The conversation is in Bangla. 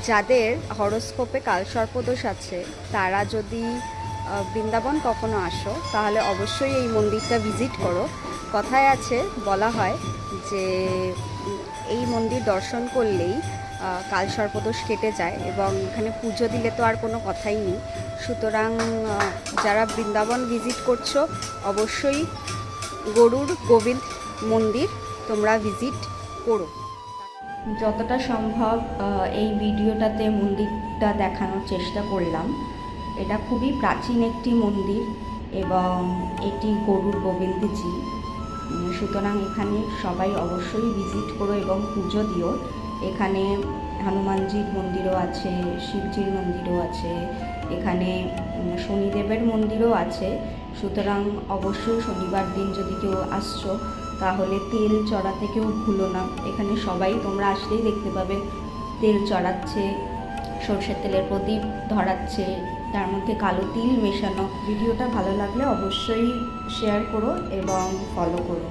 যাদের হরোস্কোপে কালসর্পদোষ আছে তারা যদি বৃন্দাবন কখনো আসো তাহলে অবশ্যই এই মন্দিরটা ভিজিট করো। কথায় আছে, বলা হয় যে এই মন্দির দর্শন করলেই কালসর্পদোষ কেটে যায় এবং এখানে পুজো দিলে তো আর কোনো কথাই নেই। সুতরাং যারা বৃন্দাবন ভিজিট করছো অবশ্যই গরুর গোবিন্দ মন্দির তোমরা ভিজিট করো। যতটা সম্ভব এই ভিডিওটাতে মন্দিরটা দেখানোর চেষ্টা করলাম। এটা খুবই প্রাচীন একটি মন্দির এবং এটি গরুর গোবিন্দজি। সুতরাং এখানে সবাই অবশ্যই ভিজিট করো এবং পুজো দিও। এখানে হনুমানজির মন্দিরও আছে, শিবজির মন্দিরও আছে, এখানে শনিদেবের মন্দিরও আছে। সুতরাং অবশ্যই শনিবার দিন যদি কেউ আসছো তাহলে তেল চড়াতে কেউ ভুলো না। এখানে সবাই তোমরা আসলেই দেখতে পাবে তেল চড়াচ্ছে, সরষের তেলের প্রদীপ ধরাচ্ছে, তার মধ্যে কালো তিল মেশানো। ভিডিওটা ভালো লাগলে অবশ্যই শেয়ার করো এবং ফলো করো।